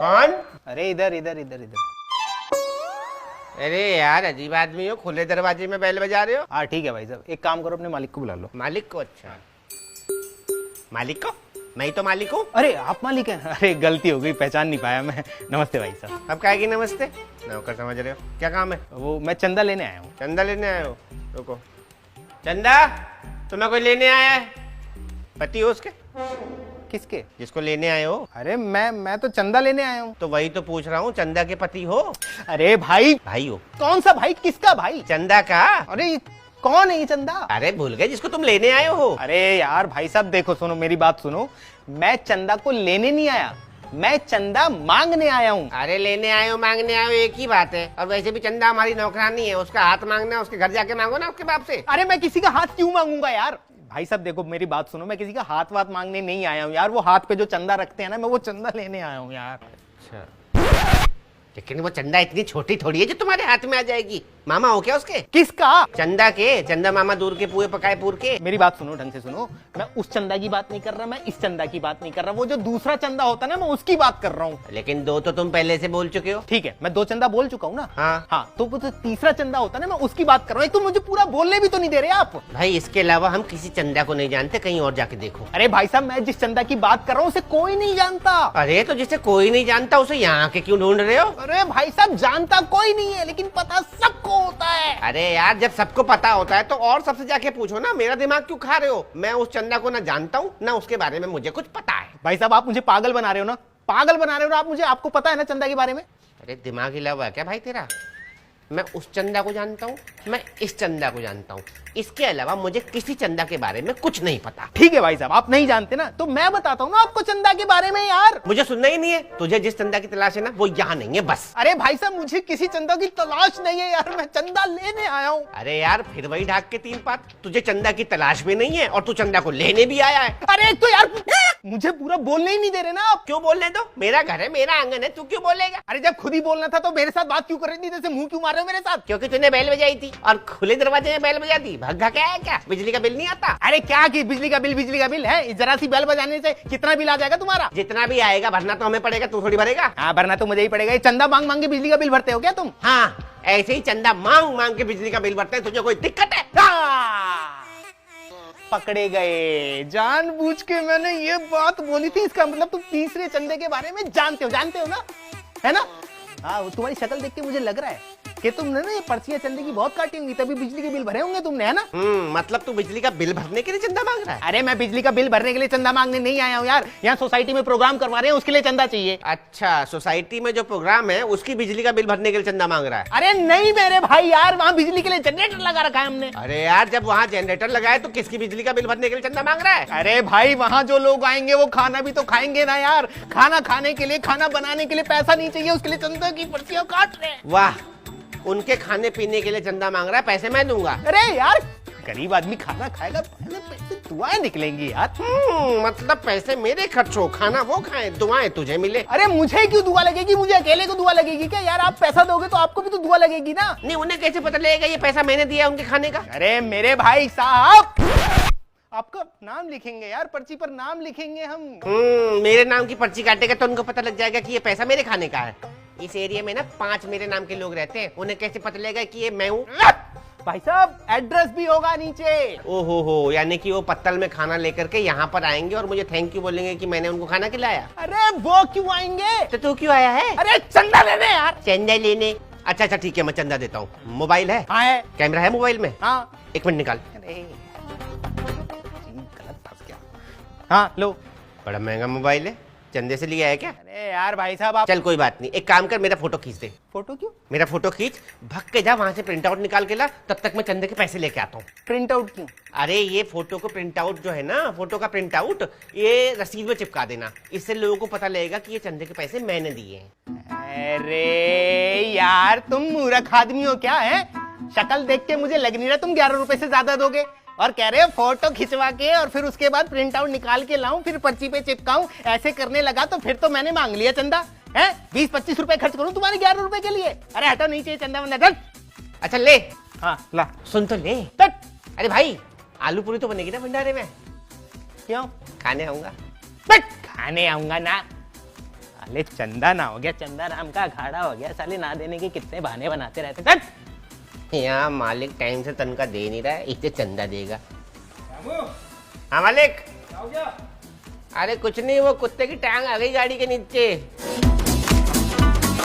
कौन? अरे इधर इधर इधर इधर। अरे यार अजीब आदमी हो, खुले दरवाजे में बेल बजा रहे हो। हाँ ठीक है भाई साहब, एक काम करो अपने मालिक को बुला लो। मालिक को? अच्छा मालिक को? मैं ही तो मालिक हूँ। अरे आप मालिक हैं? अरे गलती हो गई, पहचान नहीं पाया मैं। नमस्ते भाई साहब। अब काहे की नमस्ते? नौकर समझ रहे हो? क्या काम है? वो मैं चंदा लेने आया हूँ। चंदा लेने आए हो? रुको। चंदा तुम्हें कोई लेने आया है? पति हो उसके? किसके? जिसको लेने आए हो? अरे मैं तो चंदा लेने आया हूँ। तो वही तो पूछ रहा हूँ, चंदा के पति हो? अरे भाई, भाई हो? कौन सा भाई? किसका भाई? चंदा का। अरे कौन है ये चंदा? अरे भूल गए, जिसको तुम लेने आए हो। अरे यार भाई साहब देखो, सुनो मेरी बात सुनो, मैं चंदा को लेने नहीं आया, मैं चंदा मांगने आया हूँ। अरे लेने आए हो मांगने आए हो एक ही बात है। और वैसे भी चंदा हमारी नौकरानी है, उसका हाथ मांगना है, उसके घर जाके मांगो ना उसके बाप से। अरे मैं किसी का हाथ क्यों मांगूंगा यार? भाई साहब देखो मेरी बात सुनो, मैं किसी का हाथ वाथ मांगने नहीं आया हूँ यार। वो हाथ पे जो चंदा रखते हैं ना, मैं वो चंदा लेने आया हूँ यार। अच्छा, लेकिन वो चंदा इतनी छोटी थोड़ी है जो तुम्हारे हाथ में आ जाएगी। मामा हो क्या उसके? किसका? चंदा के। चंदा मामा दूर के पुए पकाए पूर के। मेरी बात सुनो, ढंग से सुनो, मैं उस चंदा की बात नहीं कर रहा, मैं इस चंदा की बात नहीं कर रहा, वो जो दूसरा चंदा होता है ना, मैं उसकी बात कर रहा हूँ। लेकिन दो तो तुम पहले से बोल चुके हो। ठीक है, मैं 2 चंदा बोल चुका हूँ ना। हाँ। तो वो जो तीसरा चंदा होता है ना, मैं उसकी बात कर रहा हूँ। तो मुझे पूरा बोलने भी तो नहीं दे रहे आप। भाई इसके अलावा हम किसी चंदा को नहीं जानते, कहीं और जाके देखो। अरे भाई साहब, मैं जिस चंदा की बात कर रहा हूँ उसे कोई नहीं जानता। अरे तो जिसे कोई नहीं जानता उसे यहाँ के क्यों ढूंढ रहे हो? अरे भाई साहब, जानता कोई नहीं है, लेकिन पता सबको होता है। अरे यार जब सबको पता होता है तो और सबसे जाके पूछो ना, मेरा दिमाग क्यों खा रहे हो? मैं उस चंदा को ना जानता हूँ ना उसके बारे में मुझे कुछ पता है। भाई साहब आप मुझे पागल बना रहे हो ना, पागल बना रहे हो ना आप मुझे। आपको पता है ना चंदा के बारे में? अरे दिमाग हिला हुआ है क्या भाई तेरा? मैं उस चंदा को जानता हूँ, मैं इस चंदा को जानता हूँ, इसके अलावा मुझे किसी चंदा के बारे में कुछ नहीं पता। ठीक है भाई साहब, आप नहीं जानते ना, तो मैं बताता हूँ ना आपको चंदा के बारे में यार। मुझे सुनना ही नहीं है। तुझे जिस चंदा की तलाश है ना वो यहाँ नहीं है बस। अरे भाई साहब, मुझे किसी चंदा की तलाश नहीं है यार, मैं चंदा लेने आया हूँ। अरे यार फिर वही ढाक के 3 पात। तुझे चंदा की तलाश भी नहीं है और तू चंदा को लेने भी आया है। अरे तो यार मुझे पूरा बोलने ही नहीं दे रहे ना आप। क्यों बोलने दो? मेरा घर है, मेरा आंगन है, तू क्यों बोलेगा? अरे जब खुद ही बोलना था तो मेरे साथ बात क्यों कर रही थी? जैसे मुंह क्यों मार रहे हो मेरे साथ? क्योंकि तूने बेल बजाई थी और खुले दरवाजे में बेल बजा दी। भग्गा क्या है क्या? बिजली का बिल नहीं आता? अरे क्या की बिजली का बिल है? जरा सी बेल बजाने से कितना बिल आ जाएगा तुम्हारा? जितना भी आएगा भरना तो हमें पड़ेगा, तू थोड़ी भरेगा। हाँ भरना तो मुझे ही पड़ेगा। चंदा मांग मांग के बिजली का बिल भरते हो क्या तुम? हाँ ऐसे ही चंदा मांग मांग के बिजली का बिल भरते हैं। तुझे कोई दिक्कत है? पकड़े गए। जानबूझ के मैंने ये बात बोली थी, इसका मतलब तुम तीसरे चंदे के बारे में जानते हो ना, है ना? हाँ तुम्हारी शक्ल देख के मुझे लग रहा है कि तुमने ना ये पर्चियां चंदे की बहुत काटी होंगी, तभी बिजली के बिल भरे होंगे तुमने, है ना? मतलब तू बिजली का बिल भरने के लिए चंदा मांग रहा है? अरे मैं बिजली का बिल भरने के लिए चंदा मांगने नहीं आया हूँ यार, यहाँ सोसाइटी में प्रोग्राम करवा रहे हैं, उसके लिए चंदा चाहिए। अच्छा, सोसाइटी में जो प्रोग्राम है उसकी बिजली का बिल भरने के लिए चंदा मांग रहा है? अरे नहीं मेरे भाई यार, वहाँ बिजली के लिए जनरेटर लगा रखा है हमने। अरे यार जब वहाँ जनरेटर लगाए तो किसकी बिजली का बिल भरने के लिए चंदा मांग रहा है? अरे भाई वहाँ जो लोग आएंगे वो खाना भी तो खाएंगे ना यार, खाना खाने के लिए, खाना बनाने के लिए पैसा नहीं चाहिए, उसके लिए चंदा की पर्चियां काट रहे हैं। वाह, उनके खाने पीने के लिए चंदा मांग रहा है, पैसे मैं दूंगा। अरे यार गरीब आदमी खाना खाएगा, पहले पैसे दुआएं निकलेंगी यार। मतलब पैसे मेरे खर्च हो, खाना वो खाए, दुआएं तुझे मिले। अरे मुझे क्यों दुआ लगेगी? मुझे अकेले को दुआ लगेगी क्या यार? आप पैसा दोगे तो आपको भी तो दुआ लगेगी ना। नहीं उन्हें कैसे पता लगेगा ये पैसा मैंने दिया उनके खाने का? अरे मेरे भाई साहब, आपका नाम लिखेंगे यार, पर्ची पर नाम लिखेंगे हम। मेरे नाम की पर्ची काटेगा तो उनको पता लग जाएगा कि ये पैसा मेरे खाने का है। इस एरिया में ना 5 मेरे नाम के लोग रहते हैं, उन्हें कैसे पता लगेगा कि ये मैं हूँ? भाई साहब एड्रेस भी होगा नीचे। ओहो हो, यानी कि वो पत्तल में खाना लेकर के यहाँ पर आएंगे और मुझे थैंक यू बोलेंगे कि मैंने उनको खाना खिलाया। अरे वो क्यों आएंगे? तो तू क्यों आया है? अरे चंदा लेने यार। चंदा लेने? अच्छा ठीक है, मैं चंदा देता हूँ। मोबाइल है? हाँ है। कैमरा है मोबाइल में? हाँ। 1 मिनट निकाल। अरे गलत फंस गया। हाँ लो। बड़ा महंगा मोबाइल है, चंदे से लिया है क्या? अरे यार भाई साहब आप। चल कोई बात नहीं, एक काम कर, मेरा फोटो खींच दे। फोटो क्यों? मेरा फोटो खींच, भग के जा वहां से प्रिंट आउट निकाल के ला, तब तक मैं चंदे के पैसे लेके आता हूँ। प्रिंट आउट क्यों? अरे ये फोटो को प्रिंट आउट जो है ना, फोटो का प्रिंट आउट ये रसीद में चिपका देना, इससे लोगों को पता लगेगा कि ये चंदे के पैसे मैंने दिए हैं। अरे यार तुम मूर्ख आदमी हो क्या है? शक्ल देख के मुझे लग नहीं रहा तुम 11 रुपए से ज्यादा दोगे, और कह रहे हो फोटो खिंचवा के और फिर उसके बाद प्रिंट आउट निकाल के लाऊं, फिर पर्ची पे चिपकाऊं। ऐसे करने लगा तो फिर तो मैंने मांग लिया चंदा है। 20-25 रुपए खर्च करूं तुम्हारे 11 रुपए के लिए? अरे हटो, नहीं चाहिए चंदा वंदा। अच्छा ले। हाँ ला। सुन तो ले। अरे भाई आलू पूरी तो बनेगी ना भंडारे में? क्यों? खाने आऊंगा। खाने आऊंगा ना? साले चंदा ना हो गया, चंदा नाम का अखाड़ा हो गया। साले ना देने के कितने बहाने बनाते रहते। चल यहाँ मालिक टाइम से तनख्वाह दे नहीं रहा है, इसे चंदा देगा। हाँ मालिक। अरे कुछ नहीं, वो कुत्ते की टांग आ गई गाड़ी के नीचे।